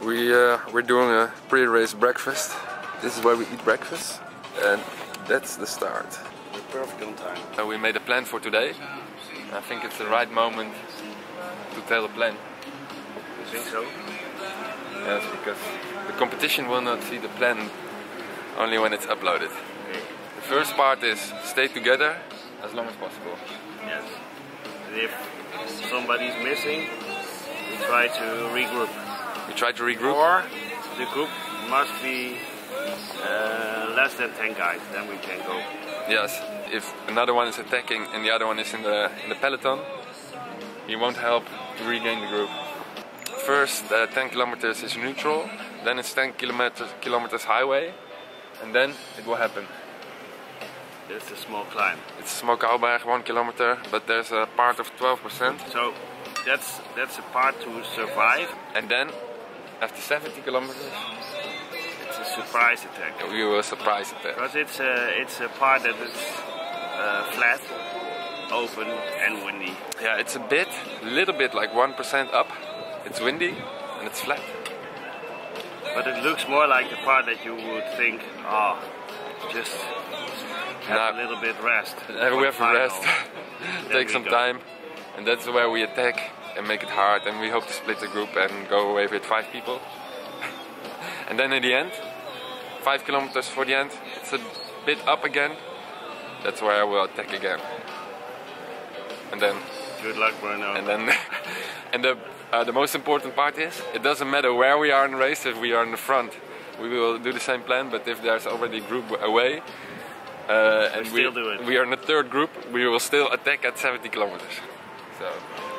We're doing a pre-race breakfast. This is where we eat breakfast, and that's the start. We're perfect on time. We made a plan for today. I think it's the right moment to tell the plan. You think so? Yes, because the competition will not see the plan only when it's uploaded. Okay. The first part is stay together as long as possible. Yes. And if somebody's missing, we try to regroup. We try to regroup. Or the group must be less than 10 guys, then we can go. Yes, if another one is attacking and the other one is in the peloton, he won't help to regain the group. First 10 kilometers is neutral, then it's 10 kilometers highway, and then it will happen. It's a small climb. It's a small Kouwberg, 1 kilometer, but there's a part of 12%. So that's a part to survive. And then, after 70 kilometers, it's a surprise attack. We will surprise attack. Because it's a part that is flat, open and windy. Yeah, it's a little bit like 1% up. It's windy and it's flat. But it looks more like the part that you would think, oh, just have a little bit rest. We have a rest, take some time, and that's where we attack and make it hard, and we hope to split the group and go away with 5 people. And then in the end, 5 kilometers for the end, it's a bit up again. That's where I will attack again. And then... Good luck, Bruno. And then... and the most important part is, it doesn't matter where we are in the race, if we are in the front. We will do the same plan, but if there's already a group away, and we are in the third group, we will still attack at 70 kilometers. So,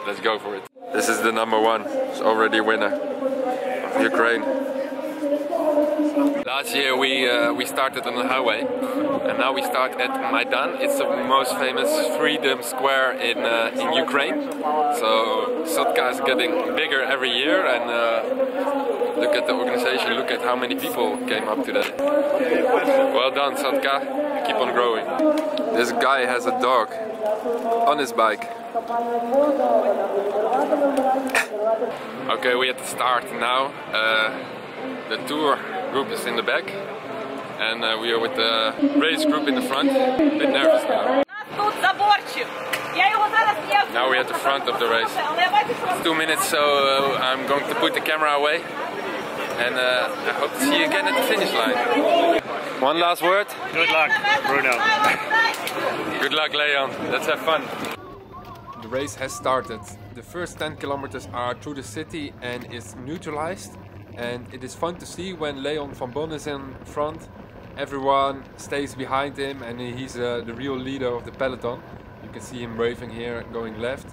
let's go for it. This is the number 1, it's already a winner of Ukraine. Last year we started on the highway, and now we start at Maidan. It's the most famous freedom square in Ukraine. So Sotka is getting bigger every year, and look at the organization, look at how many people came up today. Well done, Sotka, keep on growing. This guy has a dog on his bike. Okay, we have to start now. The tour group is in the back, and we are with the race group in the front. A bit nervous now. Now we're at the front of the race. It's 2 minutes, so I'm going to put the camera away, and I hope to see you again at the finish line. One last word. Good luck, Bruno. Good luck, Leon. Let's have fun. The race has started. The first 10 kilometers are through the city and it's neutralized. And it is fun to see when Leon van Bon is in front. Everyone stays behind him, and he's the real leader of the peloton. You can see him waving here, going left.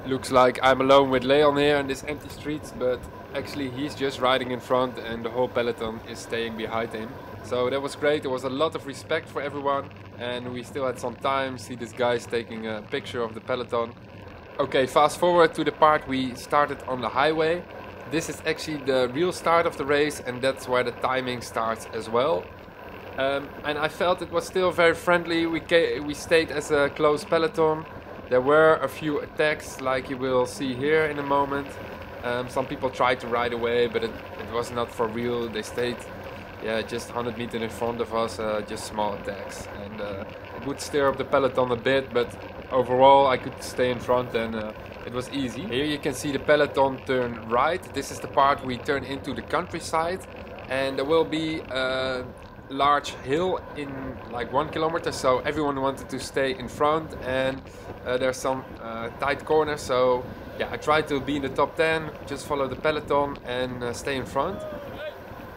Looks like I'm alone with Leon here in this empty streets, but actually he's just riding in front and the whole peloton is staying behind him. So that was great. There was a lot of respect for everyone, and we still had some time. See these guys taking a picture of the peloton. Okay, fast forward to the part we started on the highway. This is actually the real start of the race, and that's where the timing starts as well. And I felt it was still very friendly. We stayed as a close peloton. There were a few attacks, like you will see here in a moment. Some people tried to ride away, but it was not for real. They stayed just 100 meters in front of us, just small attacks. And it would stir up the peloton a bit, but overall I could stay in front, and it was easy. Here you can see the peloton turn right. This is the part we turn into the countryside, and there will be a large hill in like 1 kilometer, so everyone wanted to stay in front, and there's some tight corners, so yeah, I tried to be in the top 10, just follow the peloton and stay in front.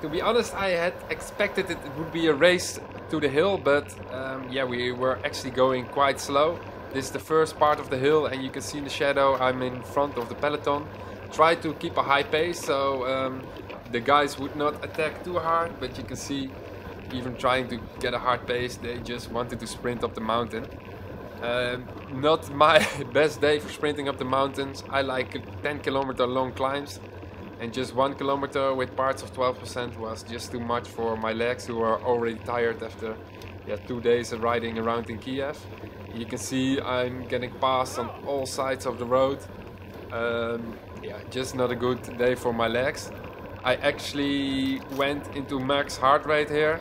To be honest, I had expected it would be a race to the hill, but yeah, we were actually going quite slow. This is the first part of the hill, and you can see in the shadow I'm in front of the peloton. Try to keep a high pace, so the guys would not attack too hard, but you can see even trying to get a hard pace, they just wanted to sprint up the mountain. Not my best day for sprinting up the mountains. I like 10 kilometer long climbs, and just 1 kilometer with parts of 12% was just too much for my legs, who are already tired after 2 days of riding around in Kyiv. You can see I'm getting passed on all sides of the road. Yeah, just not a good day for my legs. I actually went into max heart rate here.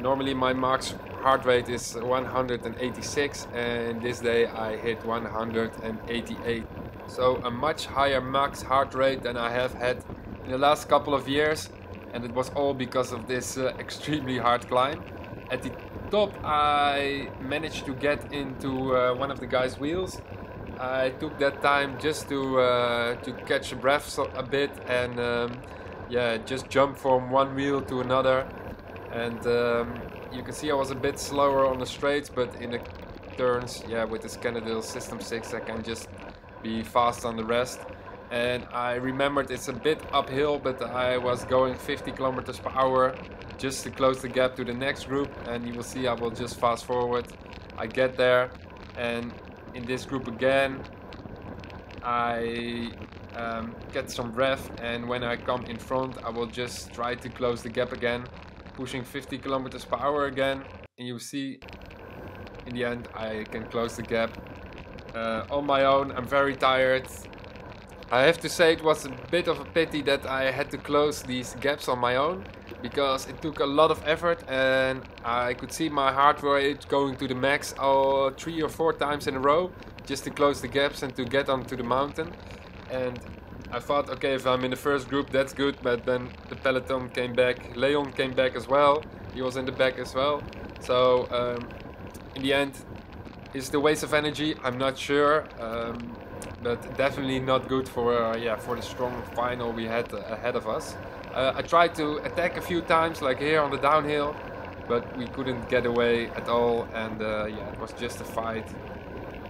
Normally my max heart rate is 186 and this day I hit 188. So a much higher max heart rate than I have had in the last couple of years, and it was all because of this extremely hard climb. At the top I managed to get into one of the guys' wheels. I took that time just to catch a breath a bit and yeah, just jump from one wheel to another. And you can see I was a bit slower on the straights, but in the turns, yeah, with this CANNONDALE System 6 I can just be fast on the rest. And I remembered it's a bit uphill, but I was going 50 kilometers per hour just to close the gap to the next group. And you will see I will just fast forward. I get there, and in this group again I get some breath, and when I come in front I will just try to close the gap again, pushing 50 kilometers per hour again, and you see in the end I can close the gap on my own. I'm very tired. I have to say it was a bit of a pity that I had to close these gaps on my own, because it took a lot of effort and I could see my heart rate going to the max 3 or 4 times in a row just to close the gaps and to get onto the mountain. And I thought, okay, if I'm in the first group that's good, but then the peloton came back. Leon came back as well. He was in the back as well. So in the end, is it a waste of energy? I'm not sure. But definitely not good for yeah, for the strong final we had ahead of us. I tried to attack a few times, like here on the downhill, but we couldn't get away at all, and yeah, it was just a fight,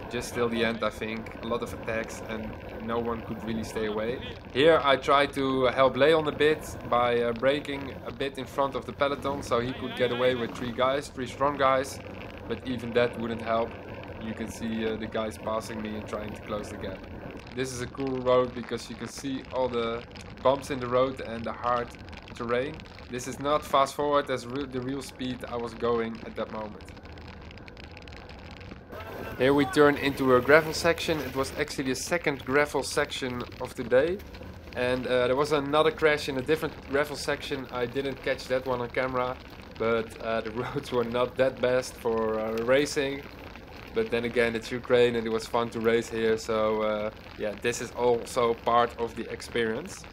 just till the end I think. A lot of attacks and no one could really stay away. Here I tried to help Leon a bit by braking a bit in front of the peloton so he could get away with 3 strong guys, but even that wouldn't help. You can see the guys passing me and trying to close the gap. This is a cool road because you can see all the bumps in the road and the hard terrain. This is not fast forward as the real speed I was going at that moment. Here we turn into a gravel section. It was actually the second gravel section of the day. And there was another crash in a different gravel section. I didn't catch that one on camera, but the roads were not that best for racing. But then again, it's Ukraine and it was fun to race here, so yeah, this is also part of the experience.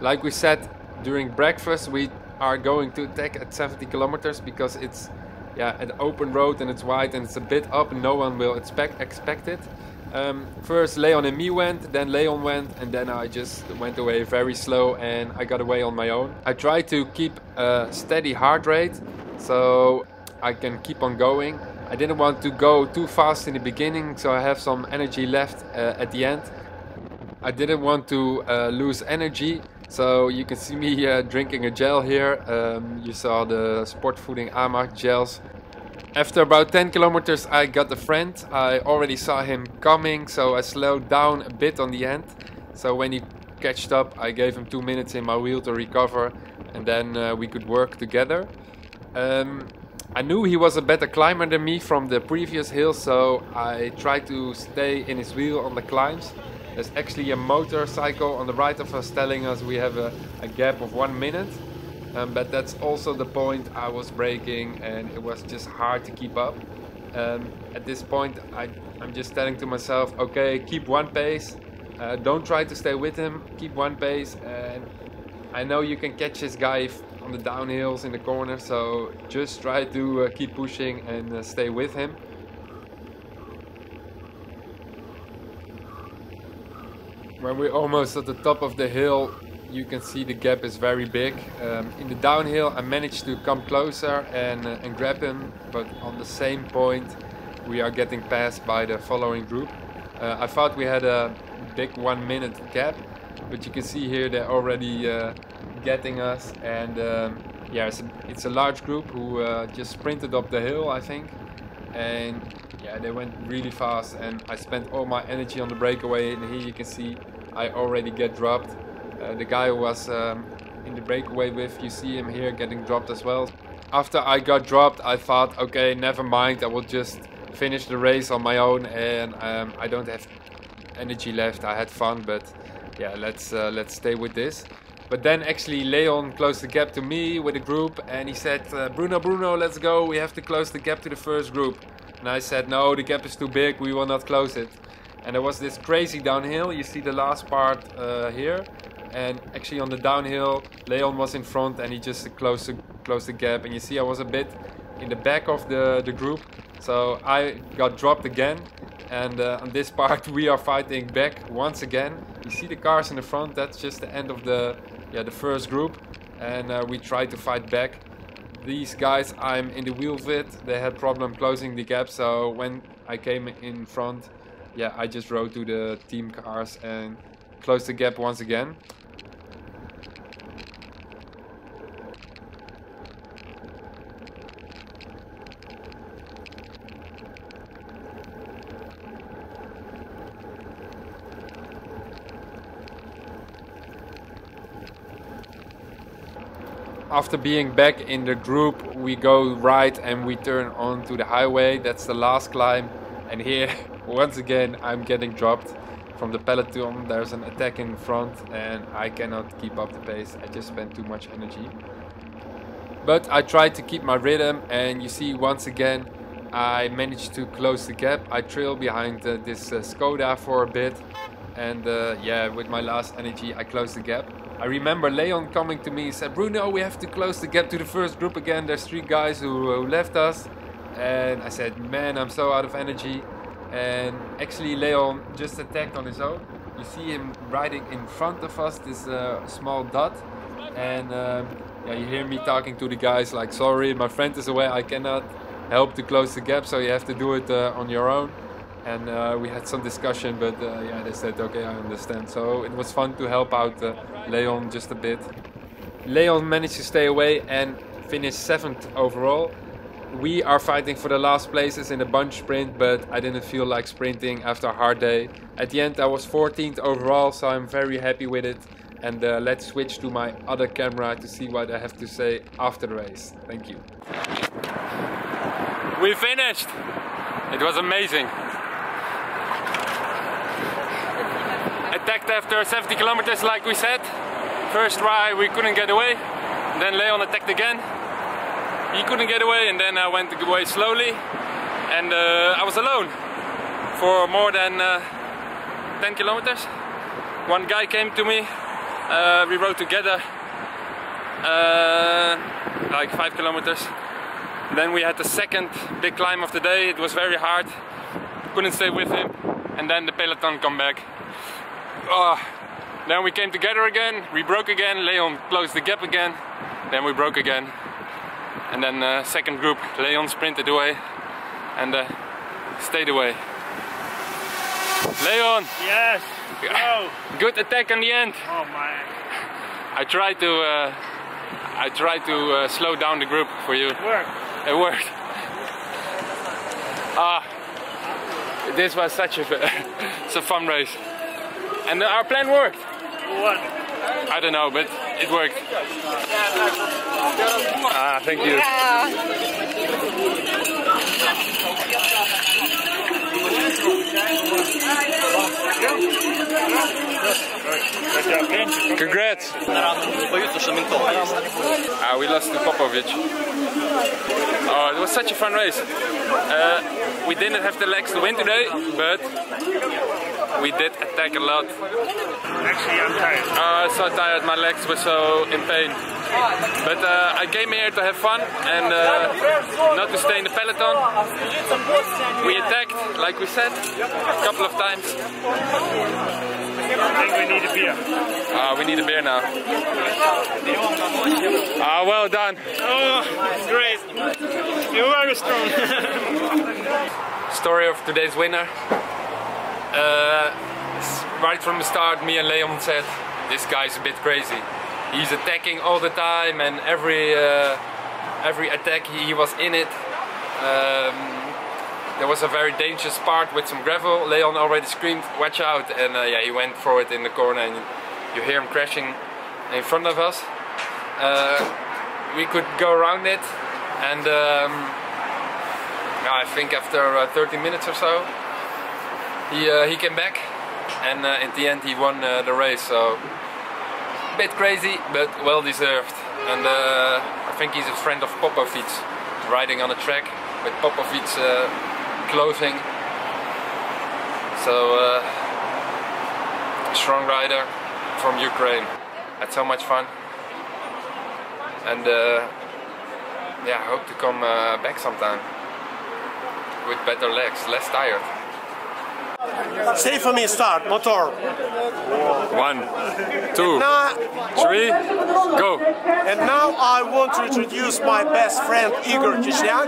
Like we said during breakfast, we are going to attack at 70 kilometers because it's yeah, an open road and it's wide and it's a bit up and no one will expect it. First Leon and me went, then Leon went, and then I just went away very slow and I got away on my own. I tried to keep a steady heart rate, so I can keep on going. I didn't want to go too fast in the beginning, so I have some energy left at the end. I didn't want to lose energy, so you can see me drinking a gel here. You saw the Sportvoeding AMAG gels. After about 10 kilometers I got a friend. I already saw him coming, so I slowed down a bit on the end. So when he catched up, I gave him 2 minutes in my wheel to recover, and then we could work together. I knew he was a better climber than me from the previous hill, so I tried to stay in his wheel on the climbs. There's actually a motorcycle on the right of us telling us we have a gap of 1 minute. But that's also the point. I was braking and it was just hard to keep up. At this point I'm just telling to myself, okay, keep one pace. Don't try to stay with him, keep one pace. And I know you can catch this guy on the downhills in the corner, so just try to keep pushing and stay with him. When we're almost at the top of the hill, you can see the gap is very big. In the downhill I managed to come closer and grab him, but on the same point we are getting passed by the following group. I thought we had a big 1 minute gap, but you can see here they're already getting us, and yeah, it's a large group who just sprinted up the hill, I think, and yeah, they went really fast and I spent all my energy on the breakaway, and here you can see I already get dropped. The guy who was in the breakaway with, you see him here getting dropped as well. After I got dropped I thought, okay, never mind, I will just finish the race on my own, and I don't have energy left. I had fun, but yeah, let's stay with this. But then actually Leon closed the gap to me with a group, and he said, Bruno, let's go, we have to close the gap to the first group. And I said, no, the gap is too big, we will not close it. And there was this crazy downhill, you see the last part here. And actually on the downhill, Leon was in front and he just closed the gap. And you see I was a bit in the back of the group, so I got dropped again. And on this part we are fighting back once again. You see the cars in the front, that's just the end of the first group. And we try to fight back. These guys I'm in the wheel with, they had problem closing the gap, so when I came in front, yeah, I just rode to the team cars and closed the gap once again. After being back in the group, we go right and we turn onto the highway. That's the last climb, and here once again I'm getting dropped from the peloton. There's an attack in front and I cannot keep up the pace. I just spent too much energy. But I tried to keep my rhythm, and you see once again I managed to close the gap. I trail behind this Skoda for a bit, and yeah, with my last energy I closed the gap. I remember Leon coming to me and said, Bruno, we have to close the gap to the first group again. There's 3 guys who left us. And I said, man, I'm so out of energy. And actually Leon just attacked on his own. You see him riding in front of us, this small dot. And yeah, you hear me talking to the guys like, sorry, my friend is away, I cannot help to close the gap, so you have to do it on your own. And we had some discussion, but yeah, they said, okay, I understand. So it was fun to help out Leon just a bit. Leon managed to stay away and finish 7th overall. We are fighting for the last places in a bunch sprint, but I didn't feel like sprinting after a hard day. At the end I was 14th overall, so I'm very happy with it. And let's switch to my other camera to see what I have to say after the race. Thank you. We finished! It was amazing. Attacked after 70 kilometers like we said. First try we couldn't get away. Then Leon attacked again. He couldn't get away, and then I went away slowly. And I was alone for more than 10 kilometers. One guy came to me. We rode together like 5 kilometers. Then we had the second big climb of the day. It was very hard. Couldn't stay with him. And then the peloton come back. Then we came together again. We broke again. Leon closed the gap again. Then we broke again. And then second group, Leon sprinted away and stayed away. Leon! Yes! Go! Good attack in the end. Oh man! I tried to slow down the group for you. It worked. It worked. This was such a fun race, and our plan worked. What? I don't know, but it worked. Thank you. Congrats! We lost to Popovic. Oh, it was such a fun race. We didn't have the legs to win today, but we did attack a lot. Actually, I'm tired. So tired, my legs were so in pain. But I came here to have fun and not to stay in the peloton. We attacked, like we said, a couple of times. I think we need a beer. We need a beer now. Well done. Oh, great. You're very strong. Story of today's winner. Right from the start, me and Leon said, this guy's a bit crazy. He's attacking all the time, and every attack he was in it. There was a very dangerous part with some gravel. Leon already screamed, watch out, and yeah, he went for it in the corner, and you hear him crashing in front of us. We could go around it, and I think after 30 minutes or so, he came back, and in the end he won the race. So a bit crazy, but well deserved. And I think he's a friend of Popovic's, riding on a track with Popovic's clothing. So strong rider from Ukraine. Had so much fun. And yeah, I hope to come back sometime with better legs, less tired. Say for me, start, motor. 1, 2, 3, go! And now I want to introduce my best friend Igor Kyiv,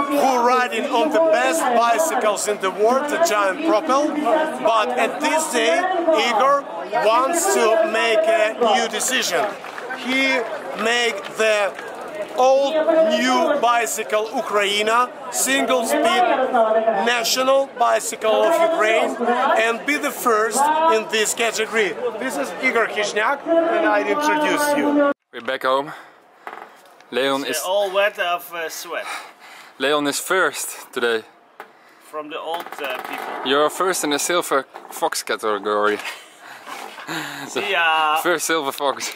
who riding on the best bicycles in the world, the giant propel. But at this day, Igor wants to make a new decision. He make the old new bicycle Ukraina, single speed national bicycle of Ukraine, and be the first in this category. This is Igor Kyiv, and I introduce you. We're back home. Leon is all wet of sweat. Leon is first today. From the old people. You're first in the silver fox category. See ya. First silver fox.